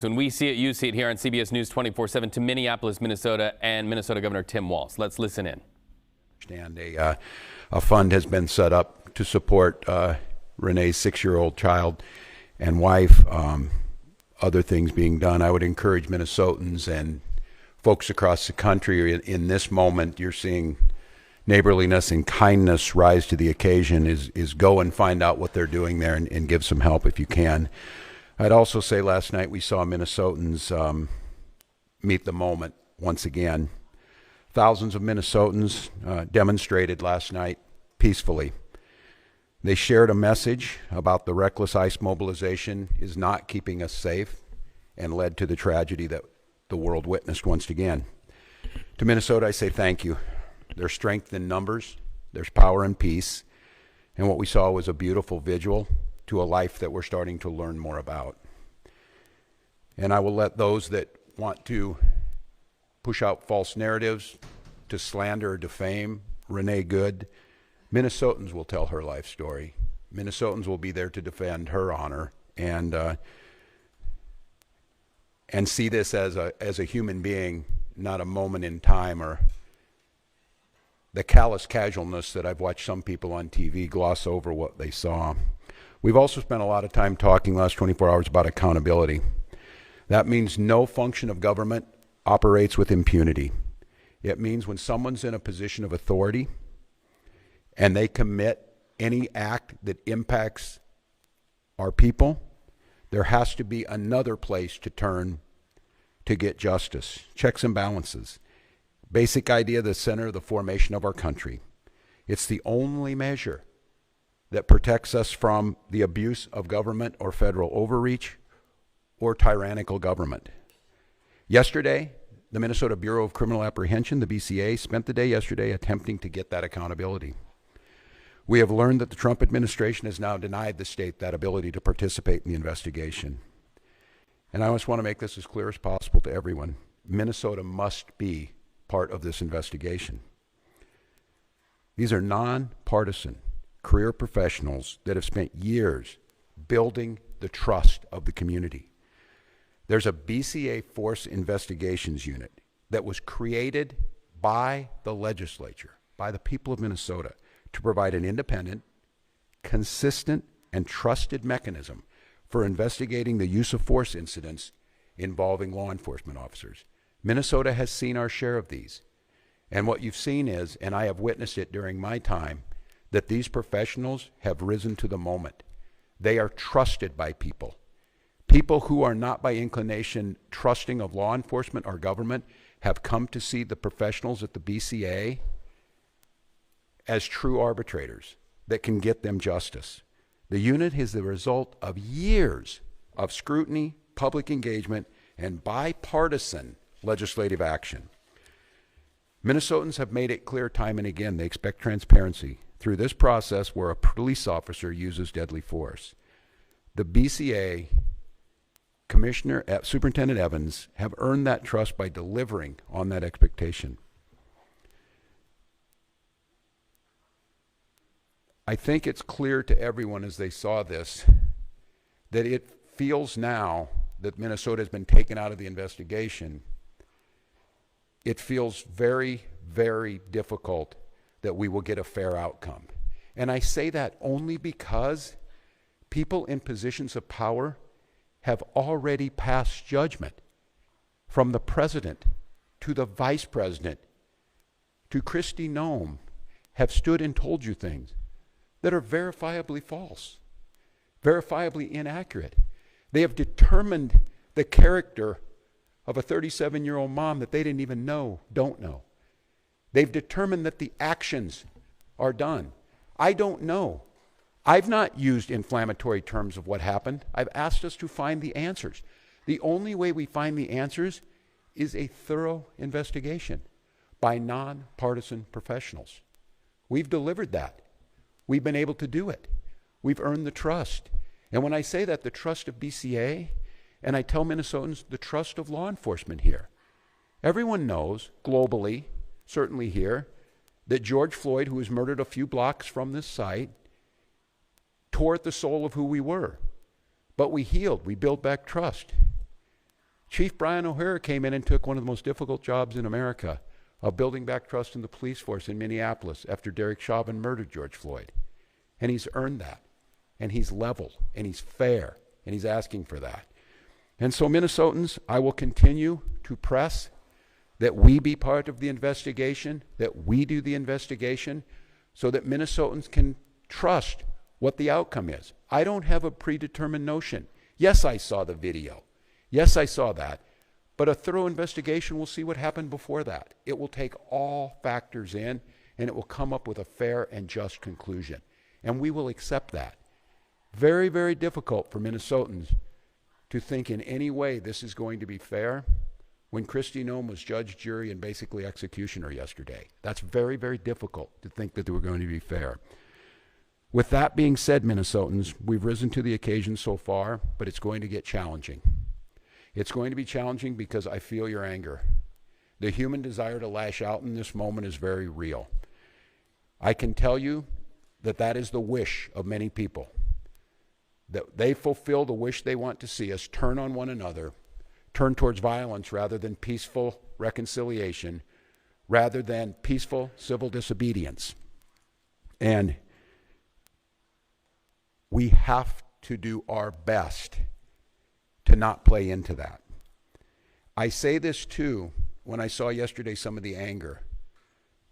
When we see it, you see it here on CBS News 24/7 to Minneapolis, Minnesota, and Minnesota Governor Tim Walz. Let's listen in. And a fund has been set up to support Renee's 6-year-old child and wife. Other things being done. I would encourage Minnesotans and folks across the country in this moment. You're seeing neighborliness and kindness rise to the occasion. Is go and find out what they're doing there and give some help if you can. I'd also say last night we saw Minnesotans meet the moment once again. Thousands of Minnesotans demonstrated last night peacefully. They shared a message about the reckless ICE mobilization is not keeping us safe and led to the tragedy that the world witnessed once again. To Minnesota, I say thank you. There's strength in numbers, there's power in peace, and what we saw was a beautiful vigil to a life that we're starting to learn more about. And I will let those that want to push out false narratives, to slander or defame Renee Good, Minnesotans will tell her life story. Minnesotans will be there to defend her honor and see this as a human being, not a moment in time or the callous casualness that I've watched some people on TV gloss over what they saw. We've also spent a lot of time talking last 24 hours about accountability. That means no function of government operates with impunity. It means when someone's in a position of authority and they commit any act that impacts our people, there has to be another place to turn to get justice. Checks and balances. Basic idea, the center of the formation of our country. It's the only measure that protects us from the abuse of government or federal overreach or tyrannical government. Yesterday, the Minnesota Bureau of Criminal Apprehension, the BCA, spent the day yesterday attempting to get that accountability. We have learned that the Trump administration has now denied the state that ability to participate in the investigation. And I just want to make this as clear as possible to everyone. Minnesota must be part of this investigation. These are nonpartisan career professionals that have spent years building the trust of the community. There's a BCA Force Investigations Unit that was created by the legislature, by the people of Minnesota, to provide an independent, consistent, and trusted mechanism for investigating the use of force incidents involving law enforcement officers. Minnesota has seen our share of these. And what you've seen is, and I have witnessed it during my time, that these professionals have risen to the moment. They are trusted by people. People who are not by inclination trusting of law enforcement or government have come to see the professionals at the BCA as true arbitrators that can get them justice. The unit is the result of years of scrutiny, public engagement, and bipartisan legislative action. Minnesotans have made it clear time and again they expect transparency through this process where a police officer uses deadly force. The BCA Commissioner, Superintendent Evans, have earned that trust by delivering on that expectation. I think it's clear to everyone as they saw this that it feels now that Minnesota has been taken out of the investigation. It feels very, very difficult that we will get a fair outcome. And I say that only because people in positions of power have already passed judgment, from the president to the vice president to Kristi Noem, have stood and told you things that are verifiably false, verifiably inaccurate. They have determined the character of a 37-year-old mom that they didn't even don't know. They've determined that the actions are done. I don't know. I've not used inflammatory terms of what happened. I've asked us to find the answers. The only way we find the answers is a thorough investigation by nonpartisan professionals. We've delivered that. We've been able to do it. We've earned the trust. And when I say that, the trust of BCA, and I tell Minnesotans the trust of law enforcement here. Everyone knows, globally, certainly here, that George Floyd, who was murdered a few blocks from this site, tore at the soul of who we were. But we healed. We built back trust. Chief Brian O'Hara came in and took one of the most difficult jobs in America of building back trust in the police force in Minneapolis after Derek Chauvin murdered George Floyd. And he's earned that. And he's level, and he's fair, and he's asking for that. And so, Minnesotans, I will continue to press that we be part of the investigation, that we do the investigation, so that Minnesotans can trust what the outcome is. I don't have a predetermined notion. Yes, I saw the video. Yes, I saw that. But a thorough investigation will see what happened before that. It will take all factors in, and it will come up with a fair and just conclusion. And we will accept that. Very, very difficult for Minnesotans to think in any way this is going to be fair when Kristi Noem was judge, jury, and basically executioner yesterday. That's very, very difficult to think that they were going to be fair. With that being said, Minnesotans, we've risen to the occasion so far, but it's going to get challenging. It's going to be challenging because I feel your anger. The human desire to lash out in this moment is very real. I can tell you that that is the wish of many people, that they fulfill the wish they want to see us turn on one another, turn towards violence rather than peaceful reconciliation, rather than peaceful civil disobedience. And we have to do our best to not play into that. I say this too when I saw yesterday some of the anger,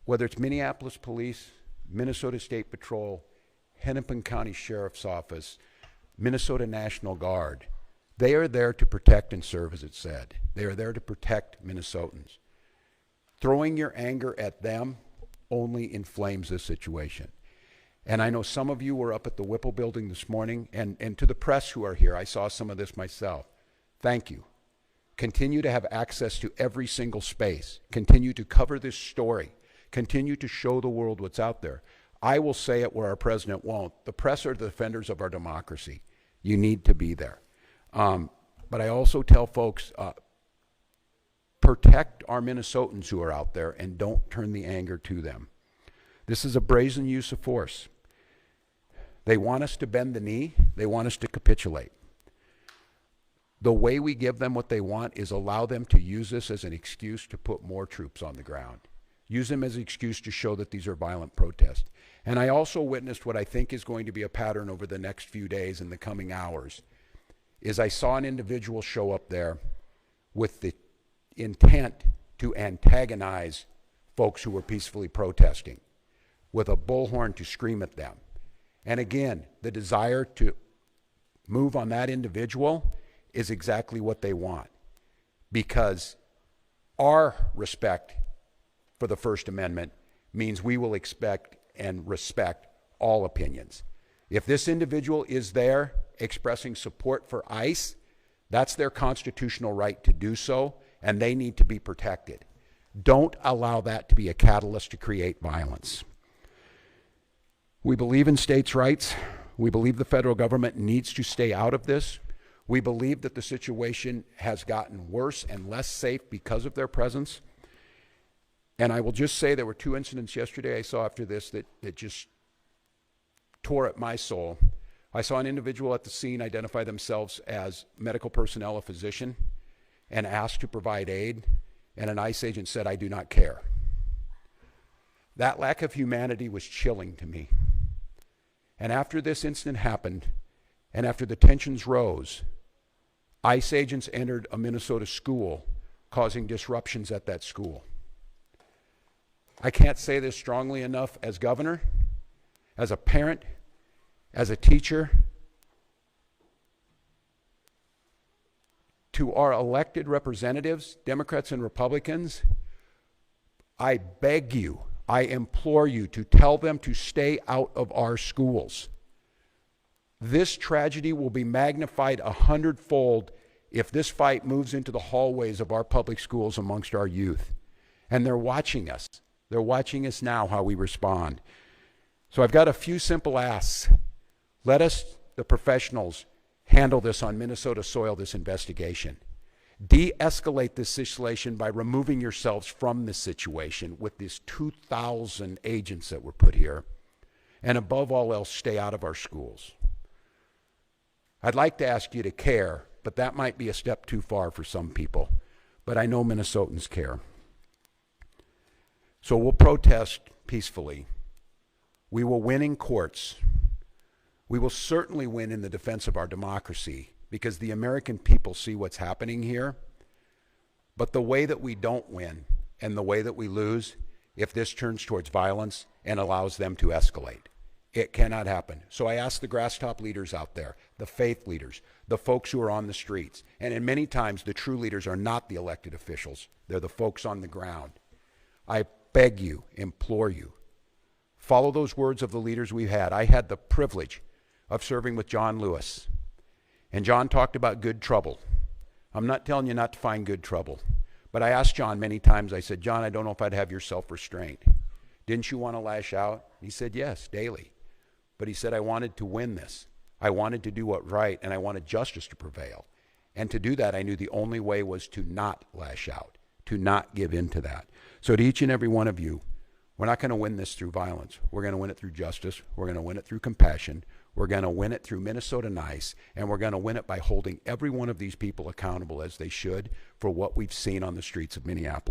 whether it's Minneapolis Police, Minnesota State Patrol, Hennepin County Sheriff's Office, Minnesota National Guard. They are there to protect and serve, as it said. They are there to protect Minnesotans. Throwing your anger at them only inflames this situation. And I know some of you were up at the Whipple building this morning, and to the press who are here, I saw some of this myself. Thank you. Continue to have access to every single space. Continue to cover this story. Continue to show the world what's out there. I will say it where our president won't. The press are the defenders of our democracy. You need to be there. But I also tell folks, protect our Minnesotans who are out there and don't turn the anger to them. This is a brazen use of force. They want us to bend the knee. They want us to capitulate. The way we give them what they want is allow them to use this as an excuse to put more troops on the ground. Use them as an excuse to show that these are violent protests. And I also witnessed what I think is going to be a pattern over the next few days and the coming hours, is I saw an individual show up there with the intent to antagonize folks who were peacefully protesting, with a bullhorn to scream at them. And again, the desire to move on that individual is exactly what they want, because our respect for the First Amendment means we will expect and respect all opinions. If this individual is there expressing support for ICE, that's their constitutional right to do so, and they need to be protected. Don't allow that to be a catalyst to create violence. We believe in states' rights. We believe the federal government needs to stay out of this. We believe that the situation has gotten worse and less safe because of their presence. And I will just say there were two incidents yesterday I saw after this that just tore at my soul. I saw an individual at the scene identify themselves as medical personnel, a physician, and asked to provide aid, and an ICE agent said, "I do not care." That lack of humanity was chilling to me. And after this incident happened, and after the tensions rose, ICE agents entered a Minnesota school, causing disruptions at that school. I can't say this strongly enough as governor, as a parent, as a teacher. To our elected representatives, Democrats and Republicans, I beg you, I implore you to tell them to stay out of our schools. This tragedy will be magnified 100-fold if this fight moves into the hallways of our public schools amongst our youth. And they're watching us. They're watching us now, how we respond. So I've got a few simple asks. Let us, the professionals, handle this on Minnesota soil, this investigation. De-escalate this situation by removing yourselves from this situation with these 2,000 agents that were put here. And above all else, stay out of our schools. I'd like to ask you to care, but that might be a step too far for some people. But I know Minnesotans care. So we'll protest peacefully. We will win in courts. We will certainly win in the defense of our democracy because the American people see what's happening here. But the way that we don't win and the way that we lose, if this turns towards violence and allows them to escalate, it cannot happen. So I ask the grass top leaders out there, the faith leaders, the folks who are on the streets, and in many times the true leaders are not the elected officials. They're the folks on the ground. I beg you, implore you, follow those words of the leaders we've had. I had the privilege of serving with John Lewis, and John talked about good trouble. I'm not telling you not to find good trouble, but I asked John many times, I said, John, I don't know if I'd have your self-restraint. Didn't you want to lash out? He said, yes, daily. But he said, I wanted to win this. I wanted to do what right, and I wanted justice to prevail. And to do that, I knew the only way was to not lash out, to not give in to that. So to each and every one of you, we're not going to win this through violence. We're going to win it through justice. We're going to win it through compassion. We're going to win it through Minnesota Nice, and we're going to win it by holding every one of these people accountable as they should for what we've seen on the streets of Minneapolis.